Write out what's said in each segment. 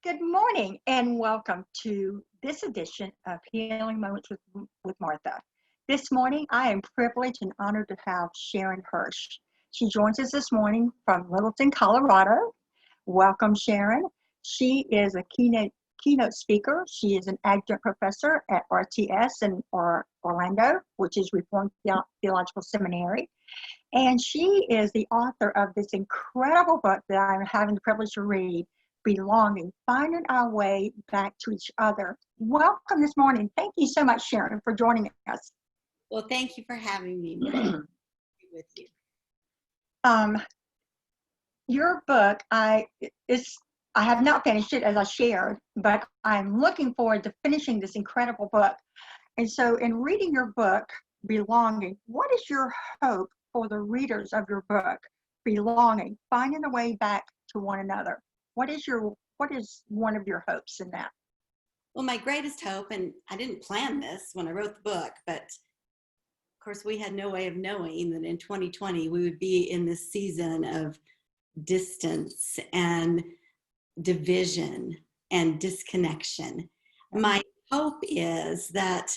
Good morning and welcome to this edition of Healing Moments with Martha. This morning, I am privileged and honored to have Sharon Hersh. She joins us this morning from Littleton, Colorado. Welcome, Sharon. She is a keynote speaker. She is an adjunct professor at RTS in Orlando, which is Reformed Theological Seminary. And she is the author of this incredible book that I'm having the privilege to read, Belonging, Finding Our Way Back to Each Other. Welcome this morning. Thank you so much, Sharon, for joining us. Well, thank you for having me. With you. Your book, I have not finished it as I shared, but I'm looking forward to finishing this incredible book. And so in reading your book, Belonging, what is your hope for the readers of your book, Belonging, Finding a Way Back to One Another? What is one of your hopes in that? Well, my greatest hope, and I didn't plan this when I wrote the book, but of course we had no way of knowing that in 2020 we would be in this season of distance and division and disconnection. My hope is that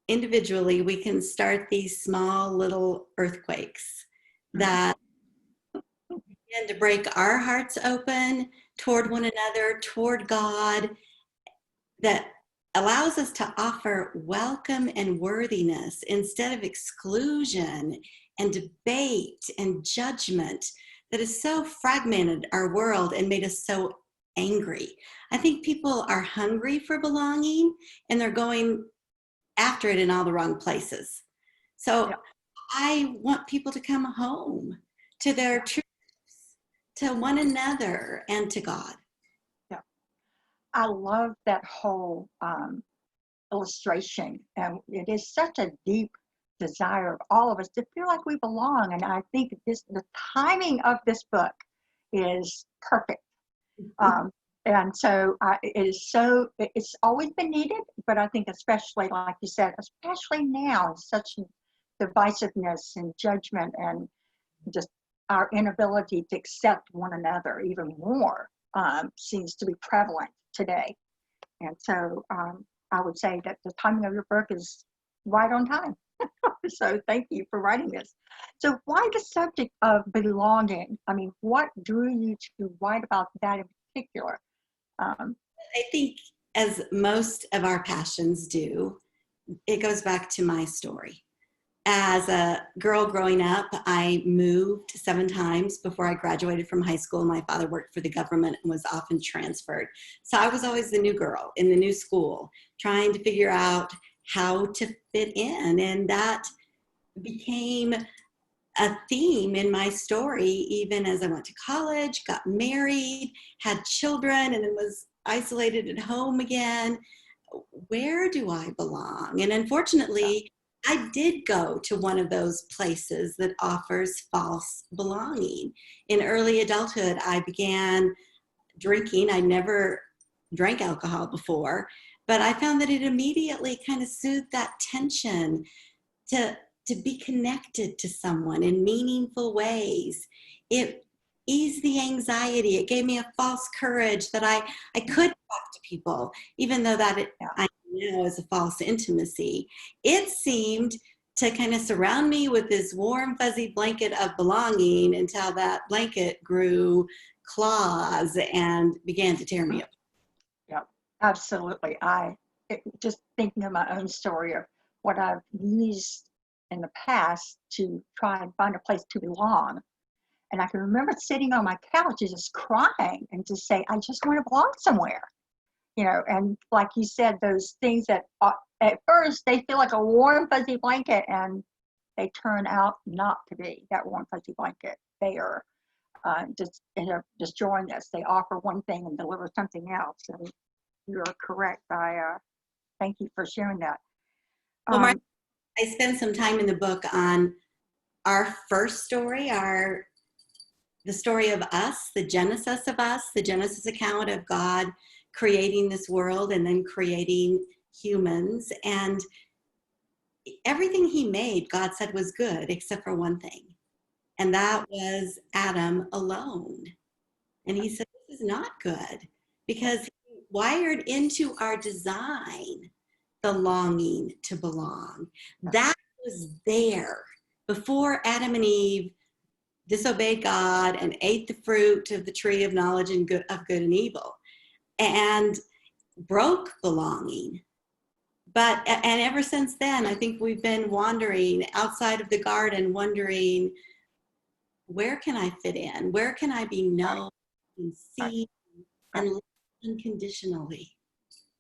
individually we can start these small little earthquakes that begin to break our hearts open toward one another, toward God, that allows us to offer welcome and worthiness instead of exclusion and debate and judgment that has so fragmented our world and made us so angry. I think people are hungry for belonging and they're going after it in all the wrong places. So I want people to come home to their truths, to one another, and to God. Yeah, I love that whole illustration, and it is such a deep desire of all of us to feel like we belong. And I think the timing of this book is perfect. And so it's always been needed, but I think especially, like you said, especially now, such divisiveness and judgment and just our inability to accept one another even more seems to be prevalent today. And so I would say that the timing of your book is right on time. So thank you for writing this. So why the subject of belonging? I mean, what drew you to write about that in particular? I think, as most of our passions do, it goes back to my story. As a girl growing up, I moved 7 times before I graduated from high school. My father worked for the government and was often transferred. So I was always the new girl in the new school, trying to figure out how to fit in. And that became a theme in my story, even as I went to college, got married, had children, and then was isolated at home again. Where do I belong? And unfortunately, I did go to one of those places that offers false belonging. In early adulthood, I began drinking. I never drank alcohol before, but I found that it immediately kind of soothed that tension to be connected to someone in meaningful ways. It eased the anxiety. It gave me a false courage that I could talk to people, even though I know is a false intimacy. It seemed to kind of surround me with this warm, fuzzy blanket of belonging until that blanket grew claws and began to tear me apart. Yeah, absolutely. Just thinking of my own story of what I've used in the past to try and find a place to belong. And I can remember sitting on my couch and just crying and just say, I just want to belong somewhere. And like you said, those things that at first they feel like a warm, fuzzy blanket, and they turn out not to be that warm, fuzzy blanket. They are just destroying us. They offer one thing and deliver something else. And you're correct. I thank you for sharing that. Well, Mark, I spend some time in the book on our first story, the story of us, the Genesis of us, the Genesis account of God creating this world and then creating humans. And everything he made, God said was good, except for one thing. And that was Adam alone. And he said, this is not good. because he wired into our design the longing to belong. That was there before Adam and Eve disobeyed God and ate the fruit of the tree of knowledge and of good and evil, and broke belonging. And ever since then, I think we've been wandering outside of the garden, wondering, where can I fit in? Where can I be known and seen and loved unconditionally?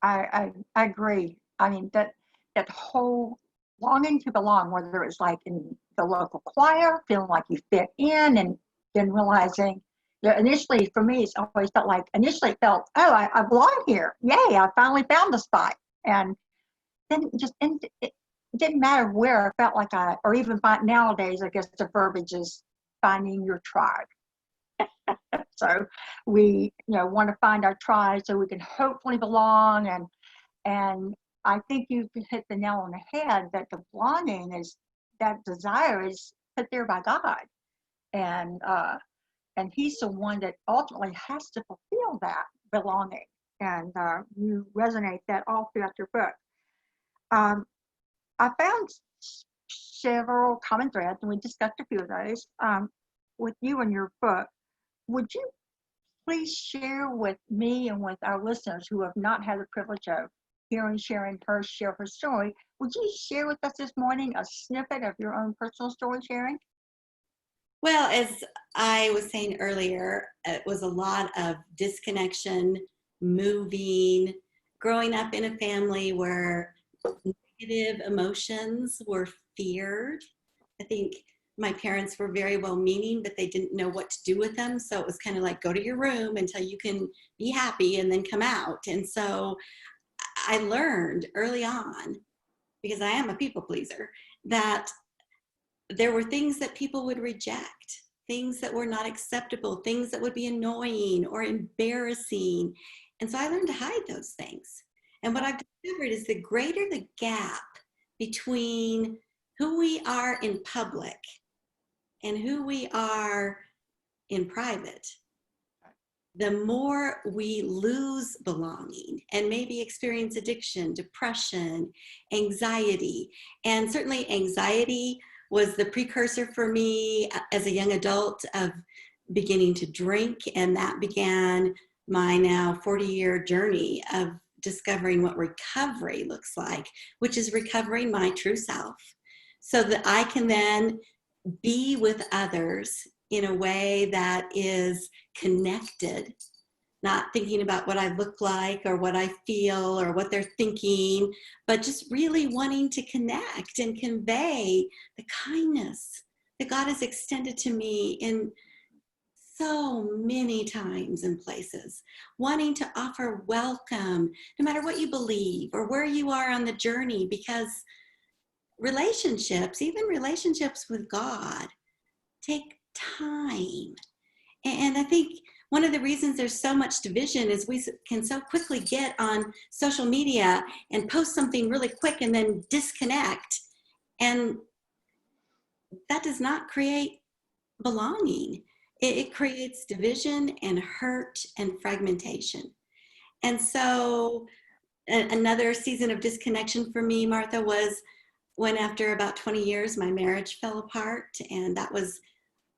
I agree. I mean, that whole longing to belong, whether it's like in the local choir, feeling like you fit in, and then realizing, initially for me, it's always felt like, initially it felt, oh, I belong here. Yay, I finally found the spot. And then it didn't matter where. I felt like or even nowadays, I guess the verbiage is finding your tribe. So we, want to find our tribe so we can hopefully belong. And I think you hit the nail on the head that the belonging is, that desire is put there by God, and He's the one that ultimately has to fulfill that belonging. And you resonate that all throughout your book. I found several common threads, and we discussed a few of those with you in your book. Would you please share with me and with our listeners who have not had the privilege of hearing Sharon Hersh share her story, would you share with us this morning a snippet of your own personal story, Sharon? Well, as I was saying earlier, it was a lot of disconnection, moving, growing up in a family where negative emotions were feared. I think my parents were very well-meaning, but they didn't know what to do with them. So it was kind of like, go to your room until you can be happy and then come out. And so I learned early on, because I am a people pleaser, that there were things that people would reject, things that were not acceptable, things that would be annoying or embarrassing. And so I learned to hide those things. And what I've discovered is the greater the gap between who we are in public and who we are in private, the more we lose belonging and maybe experience addiction, depression, anxiety. And certainly anxiety was the precursor for me as a young adult of beginning to drink. And that began my now 40-year journey of discovering what recovery looks like, which is recovering my true self, so that I can then be with others in a way that is connected, not thinking about what I look like or what I feel or what they're thinking, but just really wanting to connect and convey the kindness that God has extended to me in so many times and places, wanting to offer welcome, no matter what you believe or where you are on the journey, because relationships, even relationships with God, take time. And I think one of the reasons there's so much division is we can so quickly get on social media and post something really quick and then disconnect. And that does not create belonging. It creates division and hurt and fragmentation. And so another season of disconnection for me, Martha, was when after about 20 years, my marriage fell apart. And that was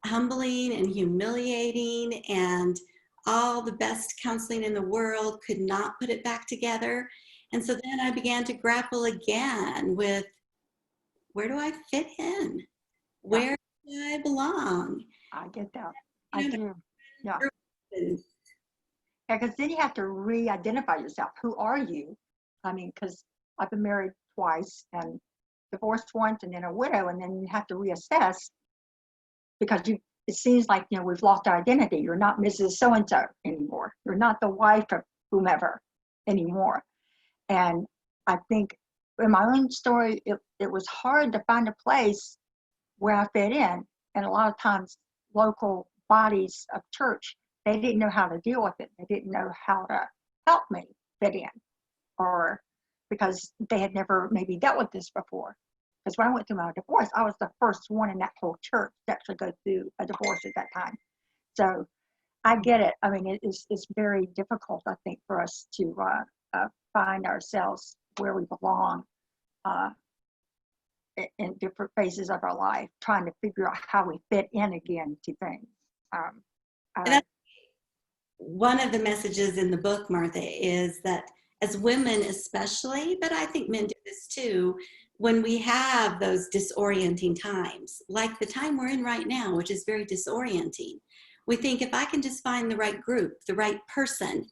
humbling and humiliating, and all the best counseling in the world could not put it back together. And so then I began to grapple again with, where do I fit in? Where do I belong? I get that. I do. Yeah. Yeah. Because then you have to re-identify yourself. Who are you? I mean, because I've been married twice and divorced once and then a widow, and then you have to reassess, because it seems like, we've lost our identity. You're not Mrs. So-and-so anymore. You're not the wife of whomever anymore. And I think in my own story, it was hard to find a place where I fit in. And a lot of times local bodies of church, they didn't know how to deal with it. They didn't know how to help me fit in, or because they had never maybe dealt with this before. Because when I went through my divorce, I was the first one in that whole church to actually go through a divorce at that time. So I get it. I mean, it's very difficult, I think, for us to find ourselves where we belong uh, in different phases of our life, trying to figure out how we fit in again to things. Um, And that's one of the messages in the book, Martha, is that as women especially, but I think men do this too, when we have those disorienting times, like the time we're in right now, which is very disorienting, we think if I can just find the right group, the right person,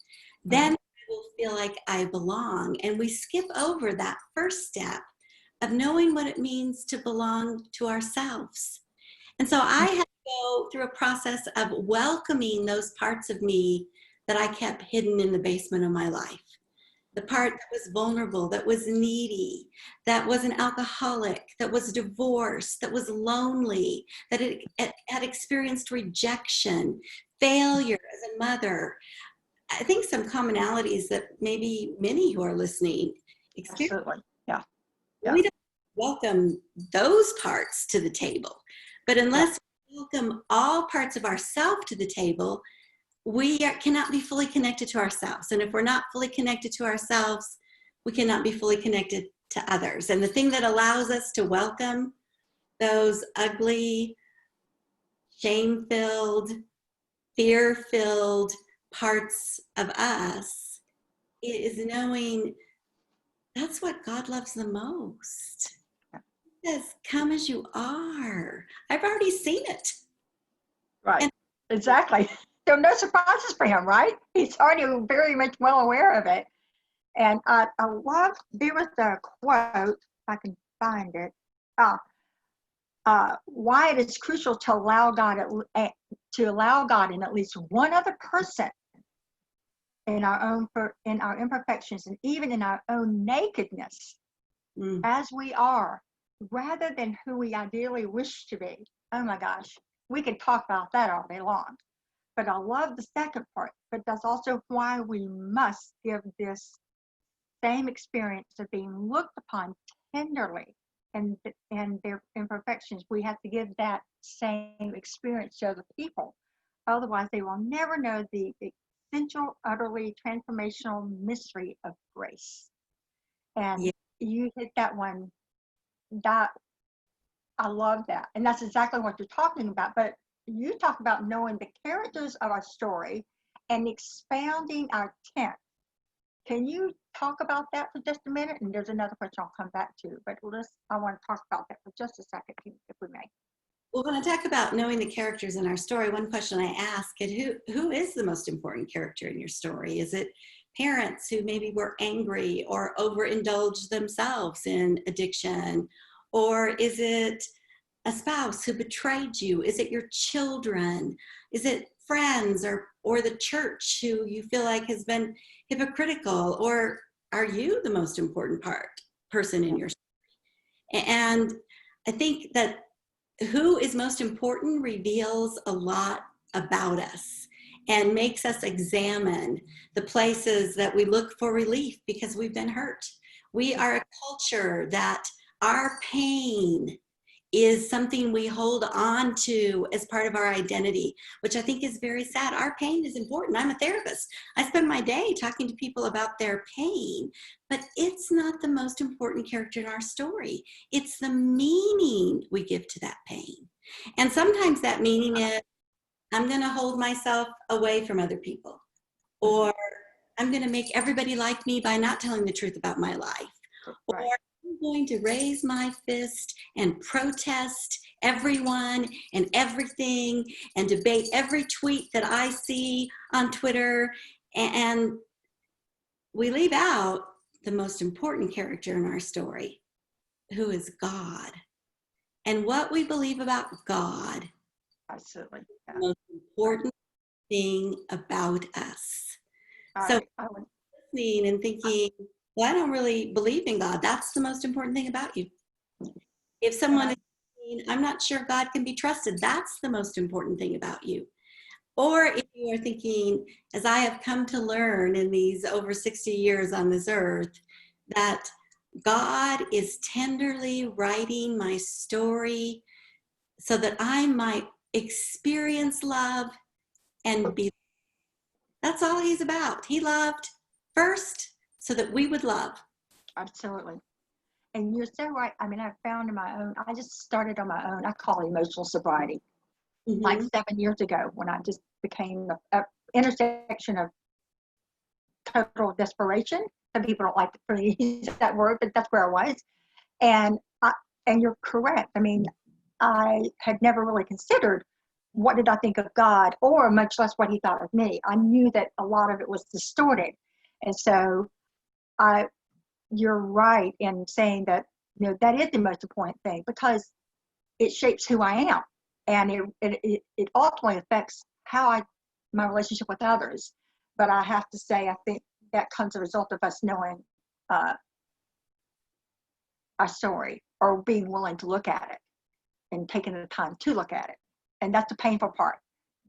then I will feel like I belong. And we skip over that first step of knowing what it means to belong to ourselves. And so I had to go through a process of welcoming those parts of me that I kept hidden in the basement of my life. The part that was vulnerable, that was needy, that was an alcoholic, that was divorced, that was lonely, that it had experienced rejection, failure as a mother. I think some commonalities that maybe many who are listening experience. Absolutely. Yeah. We don't welcome those parts to the table. But unless we welcome all parts of ourselves to the table, we cannot be fully connected to ourselves. And if we're not fully connected to ourselves, we cannot be fully connected to others. And the thing that allows us to welcome those ugly, shame-filled, fear-filled parts of us is knowing that's what God loves the most. He says, come as you are. I've already seen it. Right. And exactly. So no surprises for him, right? He's already very much well aware of it. And I love, there was a quote, if I can find it, why it is crucial to allow God in at least one other person in our imperfections and even in our own nakedness as we are, rather than who we ideally wish to be. Oh my gosh, we could talk about that all day long. But I love the second part, but that's also why we must give this same experience of being looked upon tenderly and their imperfections. We have to give that same experience to other people. Otherwise, they will never know the essential, utterly transformational mystery of grace. And you hit that one. That I love that. And that's exactly what you're talking about. But you talk about knowing the characters of our story and expounding our tent. Can you talk about that for just a minute? And there's another question I'll come back to, but I want to talk about that for just a second, if we may. Well, when I talk about knowing the characters in our story, one question I ask is who is the most important character in your story? Is it parents who maybe were angry or overindulged themselves in addiction? Or is it a spouse who betrayed you? Is it your children? Is it friends or the church who you feel like has been hypocritical? Or are you the most important person in your story? And I think that who is most important reveals a lot about us and makes us examine the places that we look for relief because we've been hurt. We are a culture that our pain is something we hold on to as part of our identity, which I think is very sad. Our pain is important. I'm a therapist. I spend my day talking to people about their pain, but it's not the most important character in our story. It's the meaning we give to that pain. And sometimes that meaning is, I'm going to hold myself away from other people, or I'm going to make everybody like me by not telling the truth about my life, or I'm going to raise my fist and protest everyone and everything and debate every tweet that I see on Twitter. And we leave out the most important character in our story, who is God. And what we believe about God. Absolutely. Yeah. The most important thing about us. So listening and thinking, well, I don't really believe in God. That's the most important thing about you. If someone is saying, I'm not sure God can be trusted, that's the most important thing about you. Or if you are thinking, as I have come to learn in these over 60 years on this earth, that God is tenderly writing my story so that I might experience love and be That's all he's about. He loved first so that we would love. Absolutely. And you're so right. I mean, I found in my own, I just started on my own. I call it emotional sobriety. Like 7 years ago, when I just became a intersection of total desperation. Some people don't like to really use that word, but that's where I was. And and you're correct. I mean, I had never really considered what did I think of God, or much less what he thought of me. I knew that a lot of it was distorted. And so you're right in saying that, that is the most important thing, because it shapes who I am. And it ultimately affects my relationship with others. But I have to say, I think that comes as a result of us knowing our story, or being willing to look at it and taking the time to look at it. And that's the painful part.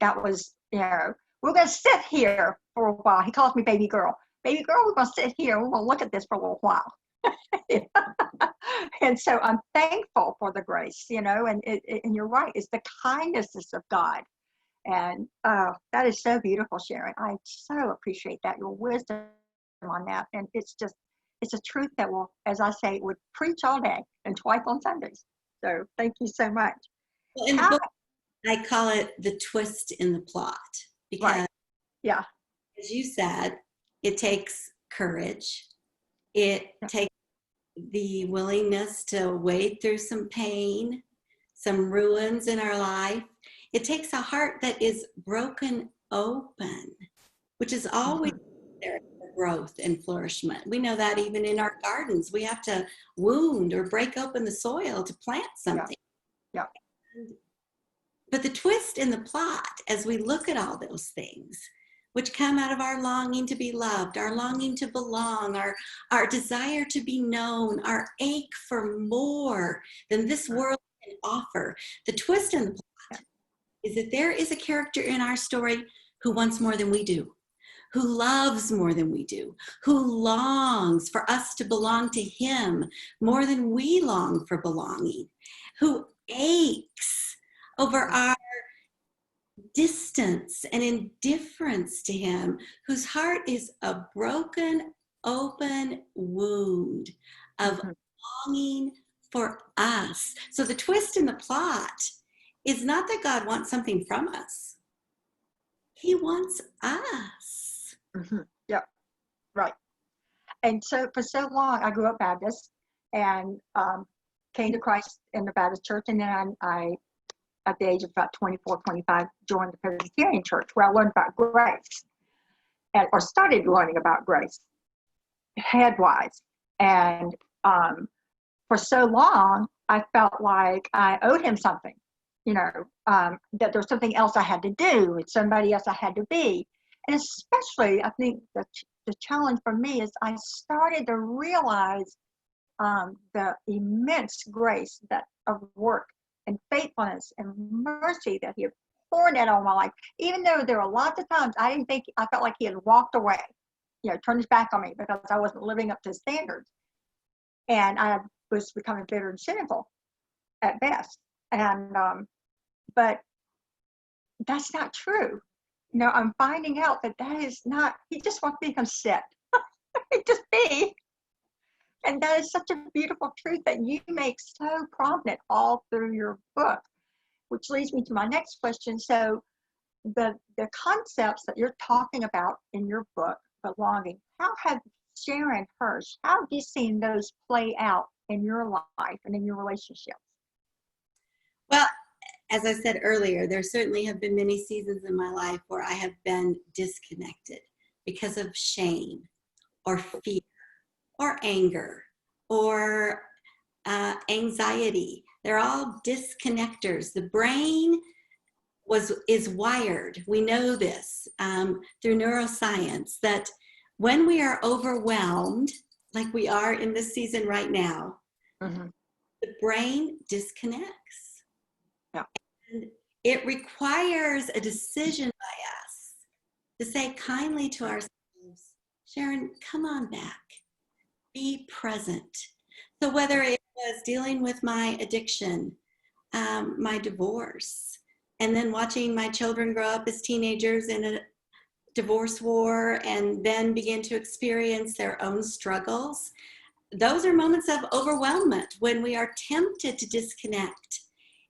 That was, we're going to sit here for a while. He calls me baby girl. Baby girl, we're going to sit here. We're going to look at this for a little while. And so I'm thankful for the grace, and you're right. It's the kindnesses of God. And that is so beautiful, Sharon. I so appreciate that, your wisdom on that. And it's a truth that will, as I say, would preach all day and twice on Sundays. So thank you so much. Well, in the book, I call it the twist in the plot, because, right. Yeah, as you said, it takes courage. It takes the willingness to wade through some pain, some ruins in our life. It takes a heart that is broken open, which is always there for growth and flourishment. We know that even in our gardens, we have to wound or break open the soil to plant something. Yeah. But the twist in the plot, as we look at all those things, which come out of our longing to be loved, our longing to belong, our desire to be known, our ache for more than this world can offer. The twist in the plot is that there is a character in our story who wants more than we do, who loves more than we do, who longs for us to belong to him more than we long for belonging, who aches over our distance and indifference to him, whose heart is a broken, open wound of longing for us. So the twist in the plot is not that God wants something from us. He wants us. Yeah, right. And so for so long, I grew up Baptist and came to Christ in the Baptist church. And then I at the age of about 24, 25, joined the Presbyterian church, where I learned about grace, or started learning about grace, headwise. And for so long, I felt like I owed him something, that there was something else I had to do, and somebody else I had to be. And especially, I think the challenge for me is I started to realize the immense grace of work and faithfulness and mercy that he had poured out on my life. Even though there were lots of times I felt like he had walked away, turned his back on me because I wasn't living up to his standards. And I was becoming bitter and cynical at best. And, but that's not true. I'm finding out that is not, he just wants me to come sit. Just be. And that is such a beautiful truth that you make so prominent all through your book, which leads me to my next question. So the concepts that you're talking about in your book, belonging, how have Sharon Hersh, how have you seen those play out in your life and in your relationships? Well, as I said earlier, there certainly have been many seasons in my life where I have been disconnected because of shame or fear or anger or anxiety. They're all disconnectors. The brain is wired. We know this through neuroscience, that when we are overwhelmed, like we are in this season right now, the brain disconnects. Yeah. And it requires a decision by us to say kindly to ourselves, Sharon, come on back. Be present. So whether it was dealing with my addiction, my divorce, and then watching my children grow up as teenagers in a divorce war and then begin to experience their own struggles. Those are moments of overwhelmment when we are tempted to disconnect.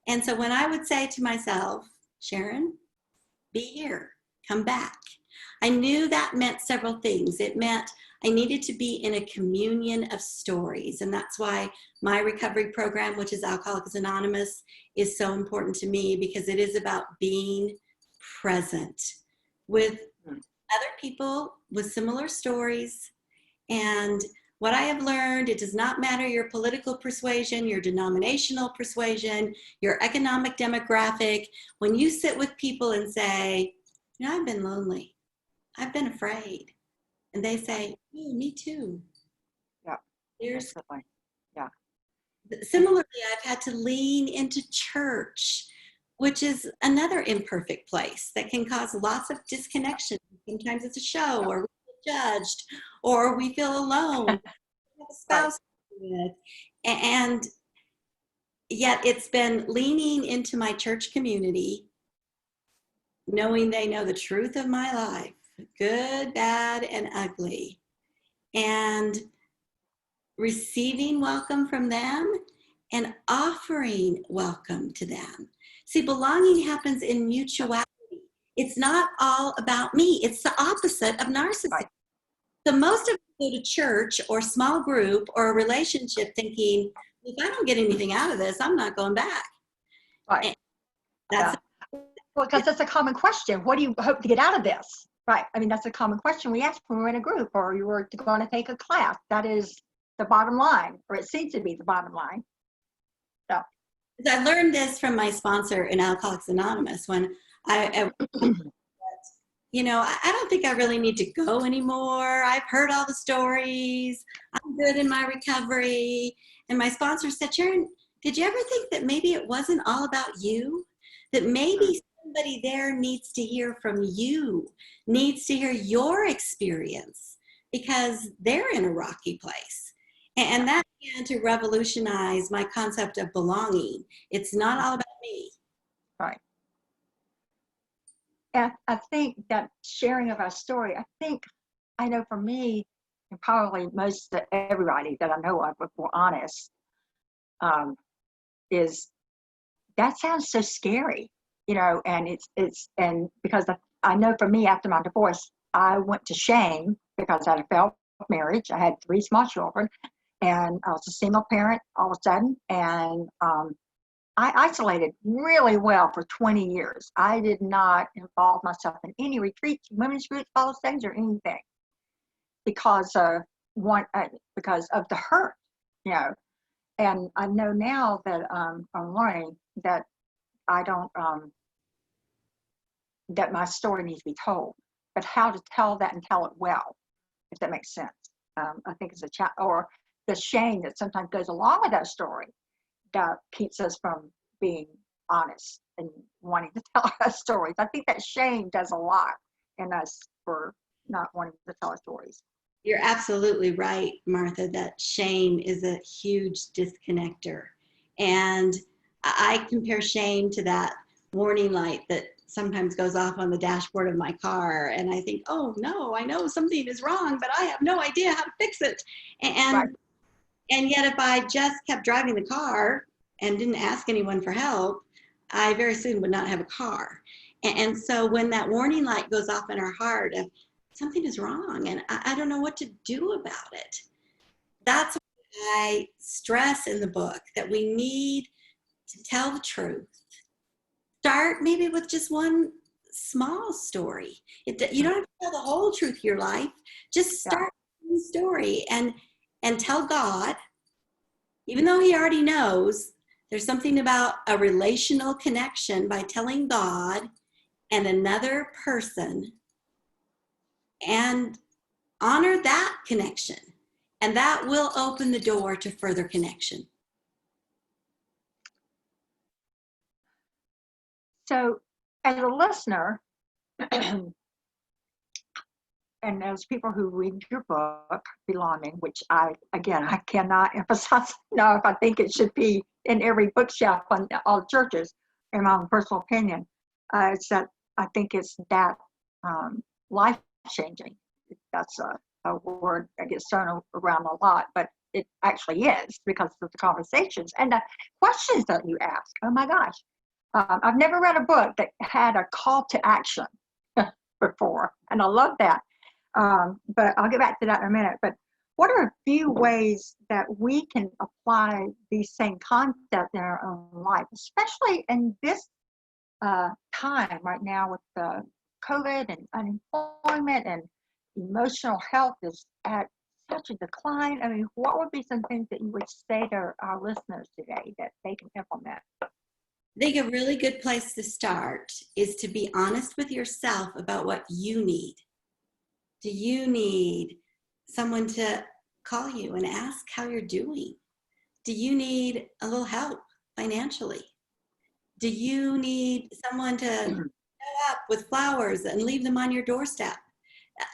And so when I would say to myself, Sharon, be here, come back, I knew that meant several things. It meant I needed to be in a communion of stories. And that's why my recovery program, which is Alcoholics Anonymous, is so important to me, because it is about being present with other people with similar stories. And what I have learned, it does not matter your political persuasion, your denominational persuasion, your economic demographic. When you sit with people and say, I've been lonely, I've been afraid, and they say, oh, me too. Yeah. There's Definitely. Yeah. Similarly, I've had to lean into church, which is another imperfect place that can cause lots of disconnection. Sometimes it's a show, or we feel judged, or we feel alone. We have a spouse with, and yet it's been leaning into my church community, knowing they know the truth of my life, good, bad, and ugly, and receiving welcome from them and offering welcome to them. See, belonging happens in mutuality. It's not all about me. It's the opposite of narcissism. Right. So most of us go to church or small group or a relationship thinking, if I don't get anything out of this, I'm not going back. Right. And that's Well, because that's a common question. What do you hope to get out of this? Right. I mean, that's a common question we ask when we're in a group or you were going to take a class. That is the bottom line, or it seems to be the bottom line. So. I learned this from my sponsor in Alcoholics Anonymous when I don't think I really need to go anymore. I've heard all the stories. I'm good in my recovery. And my sponsor said, Sharon, did you ever think that maybe it wasn't all about you? That maybe somebody there needs to hear from you, needs to hear your experience, because they're in a rocky place. And that began to revolutionize my concept of belonging. It's not all about me. Right. And I think that sharing of our story, I know for me, and probably most of everybody that I know of, if we're honest, is that sounds so scary, and and because I know for me, after my divorce, I went to shame because I had a failed marriage. I had 3 small children, and I was a single parent all of a sudden, and I isolated really well for 20 years. I did not involve myself in any retreats, women's groups, Bible studies, or anything because of the hurt, And I know now that I'm learning that I don't that my story needs to be told, but how to tell that and tell it well, if that makes sense. I think it's or the shame that sometimes goes along with that story that keeps us from being honest and wanting to tell our stories. I think that shame does a lot in us for not wanting to tell our stories. You're absolutely right, Martha, that shame is a huge disconnector. And I compare shame to that warning light that sometimes goes off on the dashboard of my car. And I think, oh no, I know something is wrong, but I have no idea how to fix it. And yet if I just kept driving the car and didn't ask anyone for help, I very soon would not have a car. And so when that warning light goes off in our heart of something is wrong and I don't know what to do about it, that's why I stress in the book that we need to tell the truth. Start maybe with just one small story. You don't have to tell the whole truth of your life. Just start with a story and tell God, even though he already knows, there's something about a relational connection by telling God and another person and honor that connection. And that will open the door to further connection. So as a listener, and as people who read your book, Belonging, which I cannot emphasize enough. I think it should be in every bookshelf on all churches, in my own personal opinion. It's that I think it's that life changing. That's a word that gets thrown around a lot, but it actually is because of the conversations and the questions that you ask. Oh my gosh. I've never read a book that had a call to action before, and I love that. But I'll get back to that in a minute. But what are a few ways that we can apply these same concepts in our own life, especially in this time right now with the COVID and unemployment and emotional health is at such a decline? I mean, what would be some things that you would say to our listeners today that they can implement? I think a really good place to start is to be honest with yourself about what you need. Do you need someone to call you and ask how you're doing? Do you need a little help financially? Do you need someone to show up with flowers and leave them on your doorstep?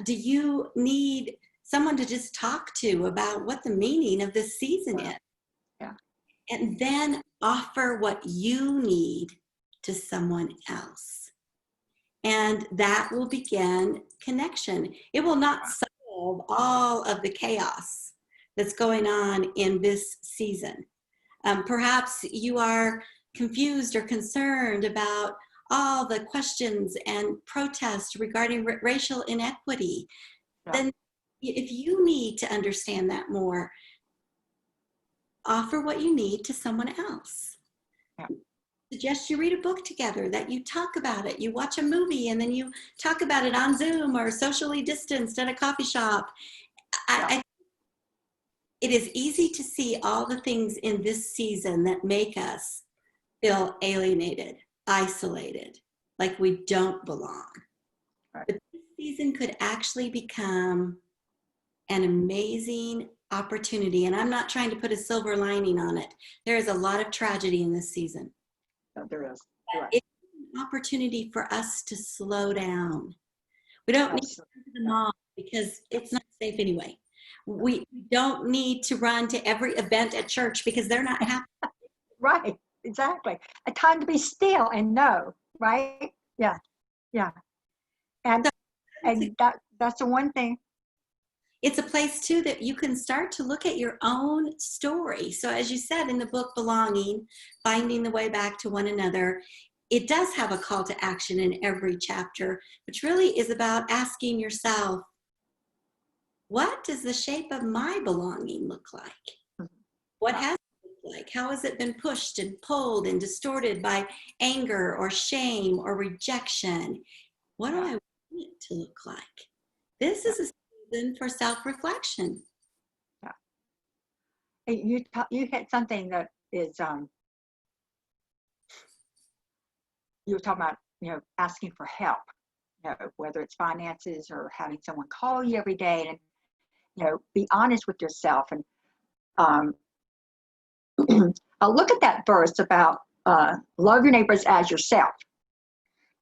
Do you need someone to just talk to about what the meaning of this season is? Yeah. And then offer what you need to someone else. And that will begin connection. It will not solve all of the chaos that's going on in this season. Perhaps you are confused or concerned about all the questions and protests regarding racial inequity. Yeah. Then if you need to understand that more, offer what you need to someone else. Yeah. Suggest you read a book together, that you talk about it. You watch a movie and then you talk about it on Zoom or socially distanced at a coffee shop. Yeah. It is easy to see all the things in this season that make us feel alienated, isolated, like we don't belong. Right. But this season could actually become an amazing opportunity. And I'm not trying to put a silver lining on it. There is a lot of tragedy in this season. Oh, there is. Right. It's an opportunity for us to slow down. We don't need to go to the mall because it's not safe anyway. We don't need to run to every event at church because they're not happy. Right, exactly. A time to be still and know, right? Yeah, yeah. And that's the one thing. It's a place too that you can start to look at your own story. So as you said in the book, Belonging, Finding the Way Back to One Another, it does have a call to action in every chapter, which really is about asking yourself, what does the shape of my belonging look like? What has it looked like? How has it been pushed and pulled and distorted by anger or shame or rejection? What do I want it to look like? This is a season for self-reflection. Yeah. You hit something that is you were talking about, asking for help, whether it's finances or having someone call you every day, and be honest with yourself. And I'll look at that verse about love your neighbors as yourself.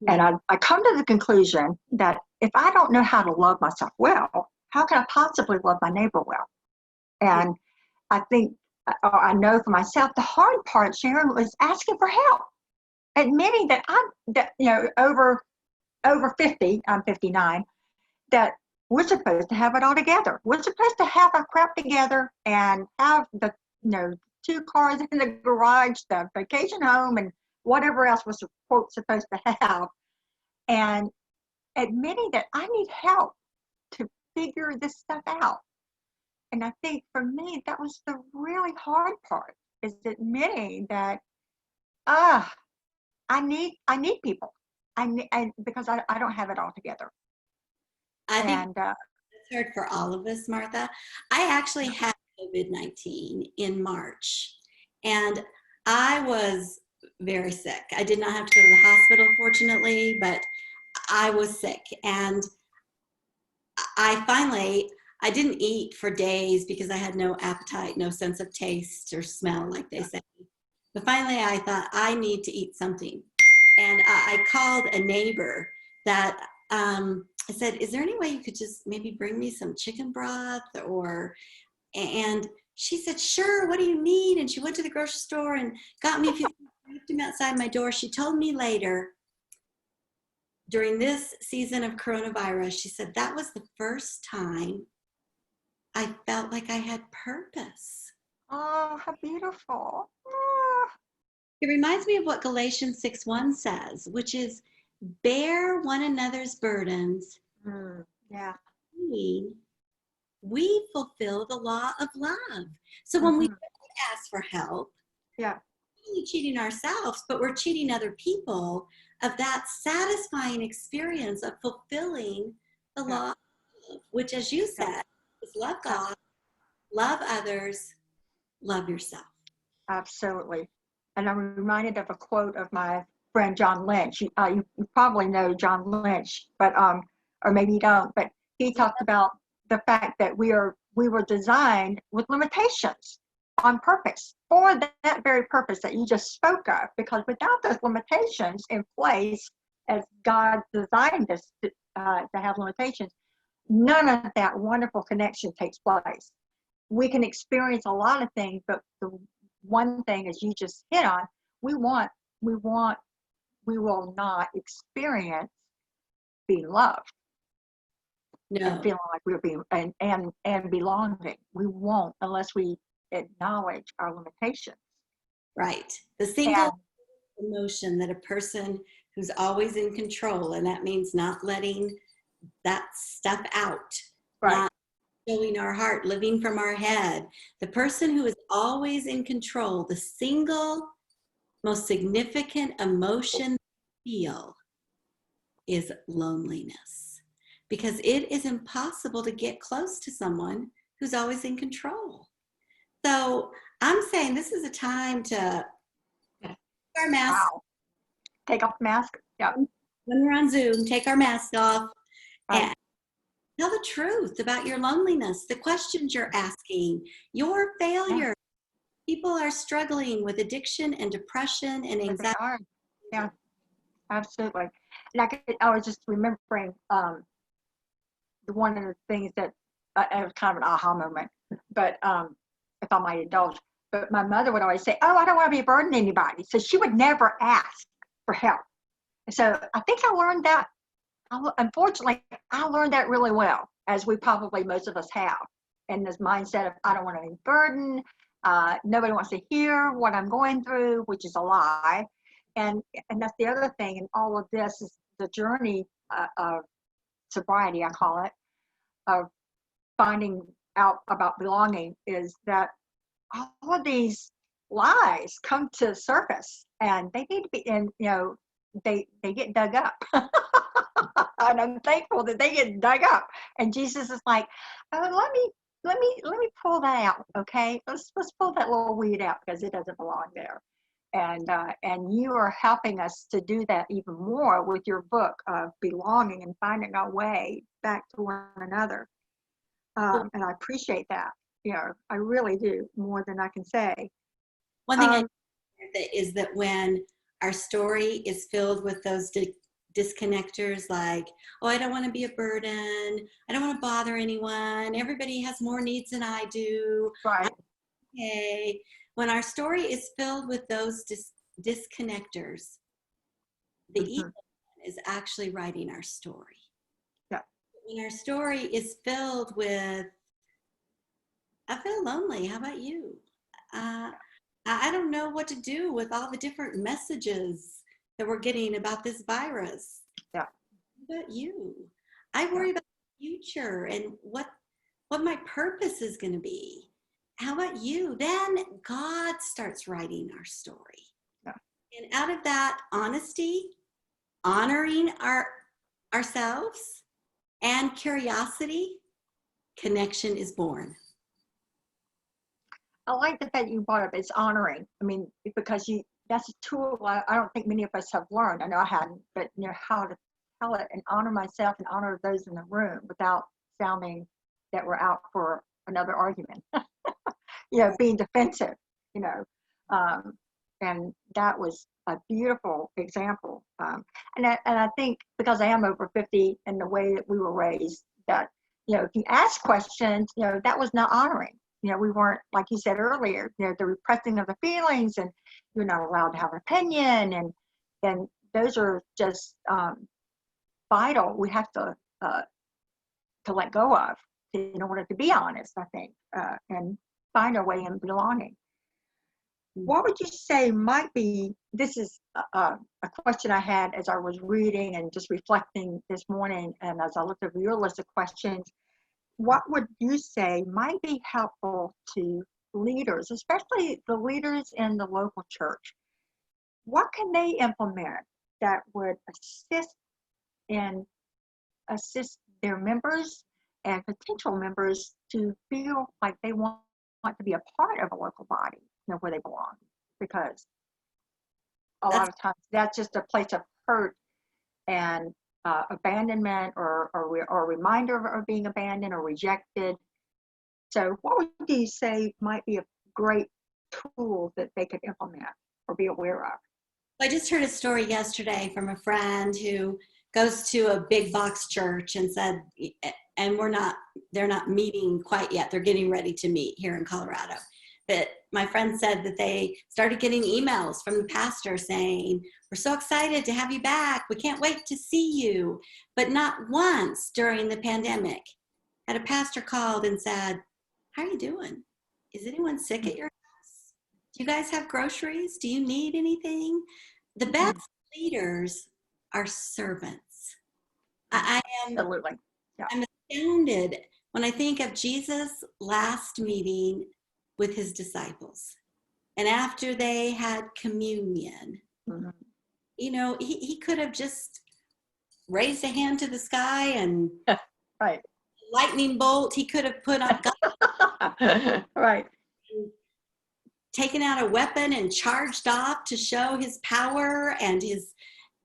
And I come to the conclusion that if I don't know how to love myself well, how can I possibly love my neighbor well? And I think, or I know for myself, the hard part, Sharon, was asking for help. Admitting that over 50, I'm 59, that we're supposed to have it all together. We're supposed to have our crap together and have the, 2 cars in the garage, the vacation home, and whatever else we're supposed to have. And admitting that I need help to figure this stuff out. And I think for me, that was the really hard part, is admitting that, I need people. Because I don't have it all together. I think it's hard for all of us, Martha. I actually had COVID-19 in March, and I was very sick. I did not have to go to the hospital, fortunately, but I was sick. And I didn't eat for days because I had no appetite, no sense of taste or smell, like they say. But finally, I thought, I need to eat something. And I called a neighbor that I said, is there any way you could just maybe bring me some chicken broth? And she said, sure, what do you need? And she went to the grocery store and got me a few things, left them outside my door. She told me later, during this season of coronavirus, she said, that was the first time I felt like I had purpose. Oh, how beautiful. Oh, It reminds me of what Galatians 6:1 says, which is, bear one another's burdens. yeah. We fulfill the law of love. So when we Mhm. ask for help, Yeah. we're not only cheating ourselves, but we're cheating other people of that satisfying experience of fulfilling the Yeah. law of love, which, as you Yeah. said, is love Yeah. God, love others, love yourself. Absolutely. And I'm reminded of a quote of my friend John Lynch. You probably know John Lynch, but or maybe you don't. But he talked about the fact that we were designed with limitations on purpose for that very purpose that you just spoke of. Because without those limitations in place, as God designed us to have limitations, none of that wonderful connection takes place. We can experience a lot of things, but the one thing, as you just hit on, we will not experience being loved and No, feeling like we're being and belonging. We won't unless we acknowledge our limitations. right. The single And emotion that a person who's always in control, and that means not letting that stuff out, right, not showing our heart, living from our head. The person who is always in control, the single most significant emotion they feel is loneliness, because it is impossible to get close to someone who's always in control. So I'm saying this is a time to take our mask. wow, take off the mask. Yeah, When we're on Zoom, take our mask off right. and tell the truth about your loneliness, the questions you're asking, your Yeah, failure. People are struggling with addiction and depression and but they anxiety. are. Yeah, absolutely. And I was just remembering one of the things that it was kind of an aha moment, but if I might indulge, but my mother would always say, "Oh, I don't want to be a burden to anybody," so she would never ask for help. And so I think I learned that. Unfortunately, I learned that really well, as we probably most of us have, and this mindset of I don't want any burden. Nobody wants to hear what I'm going through, which is a lie. And that's the other thing. And all of this is the journey of sobriety, I call it, of finding out about belonging, is that all of these lies come to the surface and they need to be, and they get dug up. And I'm thankful that they get dug up. And Jesus is like, oh, let me pull that out, okay? Let's pull that little weed out because it doesn't belong there. And you are helping us to do that even more with your book of belonging and finding our way back to one another. And I appreciate that. I really do, more than I can say. One thing I Um, is that when our story is filled with those disconnectors, like, oh, I don't want to be a burden, I don't want to bother anyone, everybody has more needs than I do, right. okay. When our story is filled with those disconnectors, the Mm-hmm. evil one is actually writing our story. Yeah. When our story is filled with, I feel lonely, how about you? I don't know what to do with all the different messages that we're getting about this virus. Yeah. How about you? I Yeah. worry about the future and what my purpose is going to be. How about you? Then God starts writing our story. Yeah. And out of that honesty, honoring ourselves and curiosity, connection is born. I like the fact you brought up it's honoring. I mean, because that's a tool I don't think many of us have learned. I know I hadn't, but how to tell it and honor myself and honor those in the room without sounding that we're out for another argument. Being defensive, you know. Um, and that was a beautiful example. And I think because I am over 50 and the way that we were raised, that, if you ask questions, that was not honoring. We weren't, like you said earlier, the repressing of the feelings, and you're not allowed to have an opinion. And those are just vital. We have to let go of in order to be honest, I think, and find our way in belonging. What would you say might be, this is a question I had as I was reading and just reflecting this morning, and as I looked over your list of questions, what would you say might be helpful to leaders, especially the leaders in the local church? What can they implement that would assist their members and potential members to feel like they want to be a part of a local body, where they belong? Because a lot of times that's just a place of hurt and abandonment or a reminder of being abandoned or rejected. So what would you say might be a great tool that they could implement or be aware of? I just heard a story yesterday from a friend who goes to a big box church and said, and they're not meeting quite yet. They're getting ready to meet here in Colorado. But my friend said that they started getting emails from the pastor saying, we're so excited to have you back. We can't wait to see you. But not once during the pandemic had a pastor called and said, how are you doing? Is anyone sick at your house? Do you guys have groceries? Do you need anything? The best leaders are servants. Absolutely. Yeah. I'm astounded when I think of Jesus' last meeting with his disciples. And after they had communion, he could have just raised a hand to the sky and right. lightning bolt. He could have put on God. Right. Taken out a weapon and charged off to show his power and his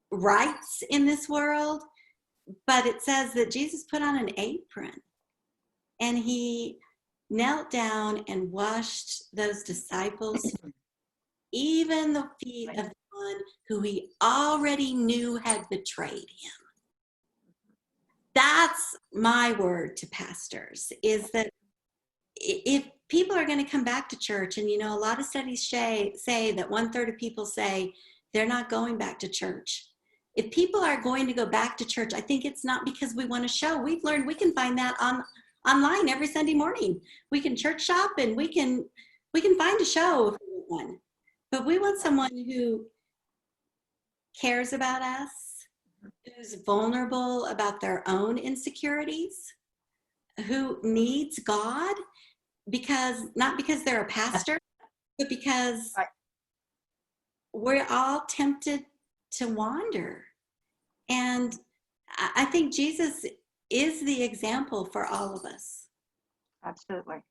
rights in this world. But it says that Jesus put on an apron and he knelt down and washed those disciples, even the feet of the one who he already knew had betrayed him. That's my word to pastors, is that if people are going to come back to church, and a lot of studies say that 1/3 of people say they're not going back to church. If people are going to go back to church, I think it's not because we want to show. We've learned we can find that online every Sunday morning. We can church shop and we can find a show if we want one. But we want someone who cares about us, who's vulnerable about their own insecurities, who needs God, not because they're a pastor, but because we're all tempted to wander. And I think Jesus is the example for all of us. Absolutely.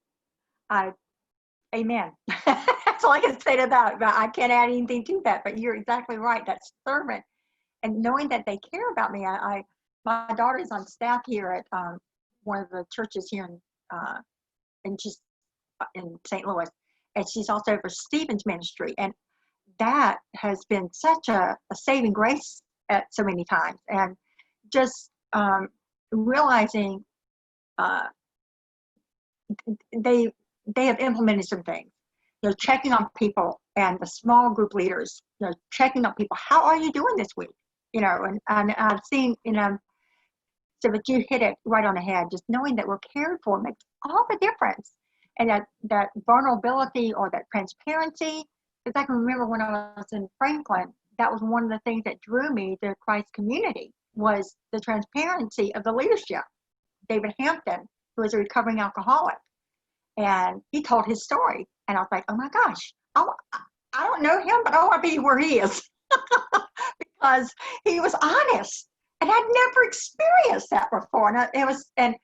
Amen. That's all I can say to that. I can't add anything to that, but you're exactly right. That servant and knowing that they care about me. My daughter is on staff here at one of the churches here and she's in St. Louis, and she's also over Stephen's ministry. And that has been such a saving grace at so many times. And just realizing they have implemented some things. Checking on people and the small group leaders, checking on people. How are you doing this week? And I've seen, so that you hit it right on the head. Just knowing that we're cared for makes all the difference. And that vulnerability or that transparency, because I can remember when I was in Franklin, that was one of the things that drew me to Christ community, was the transparency of the leadership. David Hampton, who was a recovering alcoholic, and he told his story. And I was like, oh my gosh, I don't know him, but I want to be where he is. Because he was honest. And I'd never experienced that before. And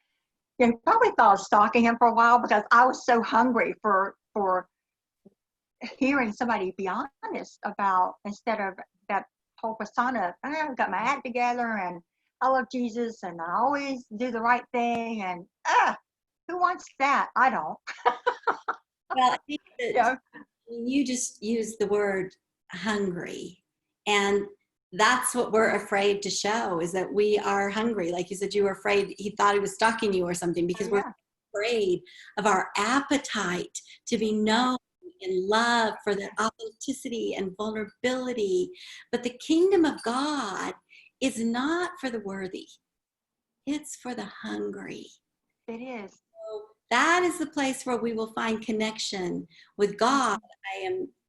you probably thought I was stalking him for a while, because I was so hungry for hearing somebody be honest about, instead of that whole persona, I've got my act together and I love Jesus and I always do the right thing, and who wants that? I don't. Well, I think that you just used the word hungry, and that's what we're afraid to show, is that we are hungry. Like you said, you were afraid he thought he was stalking you or something, because we're afraid of our appetite to be known and loved for that authenticity and vulnerability. But the kingdom of God is not for the worthy. It's for the hungry. It is. So that is the place where we will find connection with God.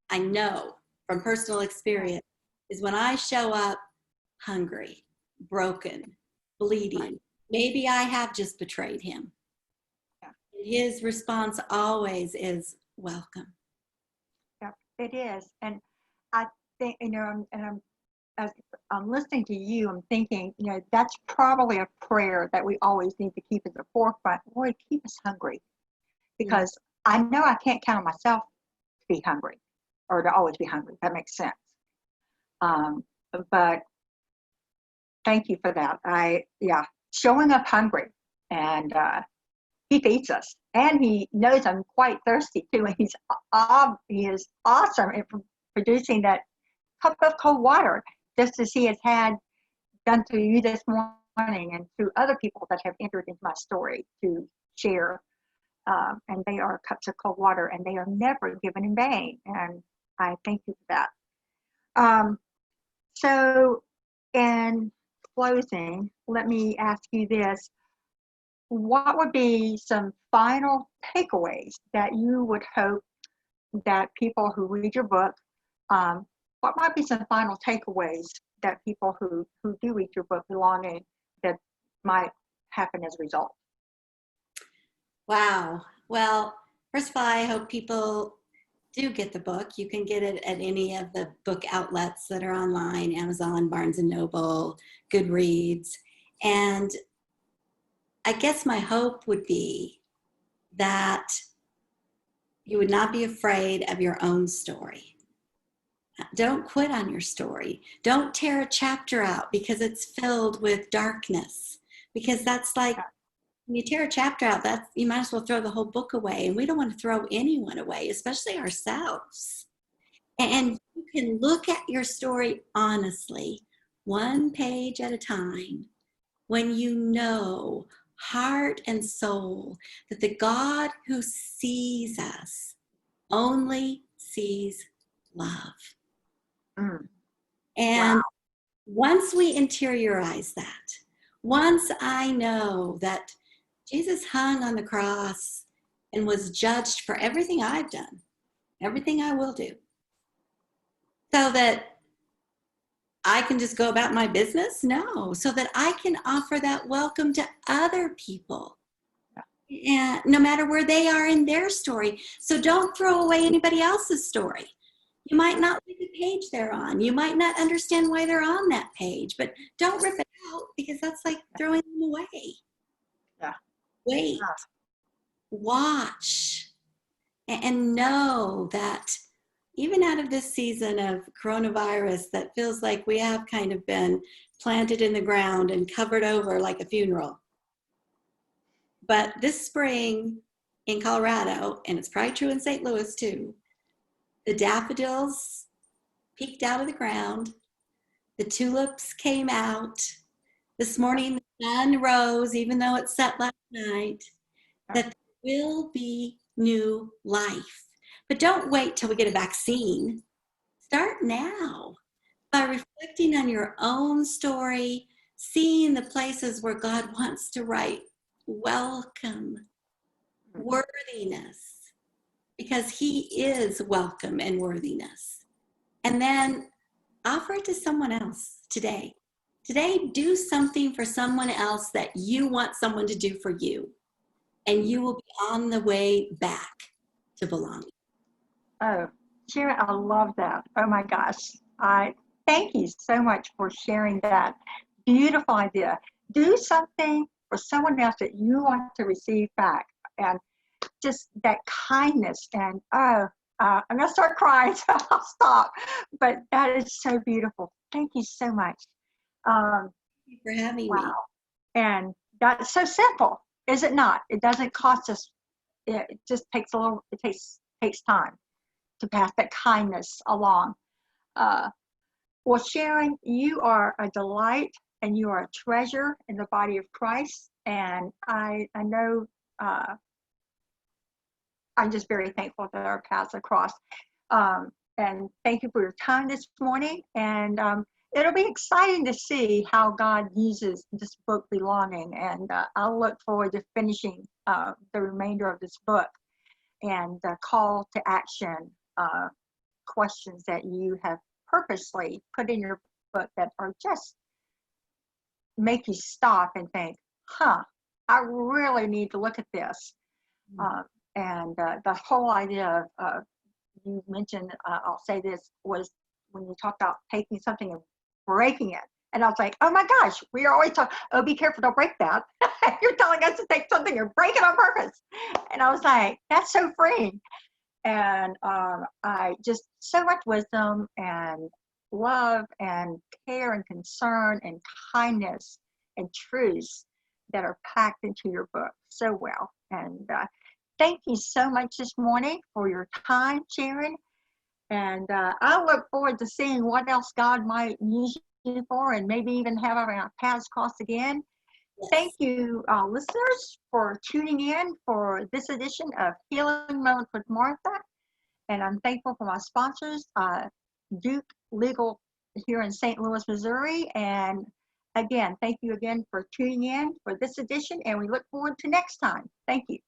I know from personal experience is when I show up hungry, broken, bleeding. Maybe I have just betrayed him. Yeah. His response always is welcome. Yeah, it is. And I think, as I'm listening to you, I'm thinking, that's probably a prayer that we always need to keep at the forefront. Lord, keep us hungry. Because I know I can't count on myself to be hungry or to always be hungry. That makes sense. But thank you for that. Showing up hungry, and he feeds us, and he knows I'm quite thirsty too. And he is awesome at producing that cup of cold water, just as he has had done through you this morning and through other people that have entered into my story to share. And they are cups of cold water, and they are never given in vain. And I thank you for that. So, in closing, let me ask you this. What would be some final takeaways that you would hope that people who read your book, what might be some final takeaways that people who do read your book belonging that might happen as a result? Wow. Well, first of all, I hope people do get the book. You can get it at any of the book outlets that are online, Amazon, Barnes & Noble, Goodreads. And I guess my hope would be that you would not be afraid of your own story. Don't quit on your story. Don't tear a chapter out because it's filled with darkness. Because that's like, when you tear a chapter out, you might as well throw the whole book away. And we don't want to throw anyone away, especially ourselves. And you can look at your story honestly, one page at a time, when you know, heart and soul, that the God who sees us only sees love. Mm. And Wow. once we interiorize that, once I know that Jesus hung on the cross and was judged for everything I've done, everything I will do, so that I can just go about my business? No, so that I can offer that welcome to other people, and no matter where they are in their story. So don't throw away anybody else's story. You might not like the page they're on. You might not understand why they're on that page, but don't rip it out, because that's like throwing them away. Yeah. Wait, watch, and know that even out of this season of coronavirus that feels like we have kind of been planted in the ground and covered over like a funeral. But this spring in Colorado, and it's probably true in St. Louis too, the daffodils peeked out of the ground, the tulips came out. This morning the sun rose, even though it set last night, that there will be new life. But don't wait till we get a vaccine. Start now by reflecting on your own story, seeing the places where God wants to write welcome, worthiness, because he is welcome and worthiness. And then offer it to someone else today. Today, do something for someone else that you want someone to do for you, and you will be on the way back to belonging. Oh, Sharon, I love that. Oh my gosh. I thank you so much for sharing that beautiful idea. Do something for someone else that you want to receive back. And just that kindness. And I'm going to start crying, so I'll stop. But that is so beautiful. Thank you so much. Thank you for having me. And that's so simple, is it not? It doesn't cost us. It just takes it takes time to pass that kindness along. Well, Sharon, you are a delight, and you are a treasure in the body of Christ. And I know I'm just very thankful that our paths have crossed. And thank you for your time this morning. And it'll be exciting to see how God uses this book, Belonging, and I'll look forward to finishing the remainder of this book and the call to action questions that you have purposely put in your book that are just make you stop and think, I really need to look at this. And the whole idea of you mentioned, I'll say this, was when you talked about taking something and breaking it. And I was like, oh my gosh, we are always talking, oh, be careful, don't break that. You're telling us to take something and break it on purpose. And I was like, that's so freeing. And I just so much wisdom and love and care and concern and kindness and truths that are packed into your book so well. And thank you so much this morning for your time, Sharon. And I look forward to seeing what else God might use you for, and maybe even have our paths cross again. Yes. Thank you, listeners, for tuning in for this edition of Healing Moments with Martha. And I'm thankful for my sponsors, Duke Legal here in St. Louis, Missouri. And again, thank you again for tuning in for this edition, and we look forward to next time. Thank you.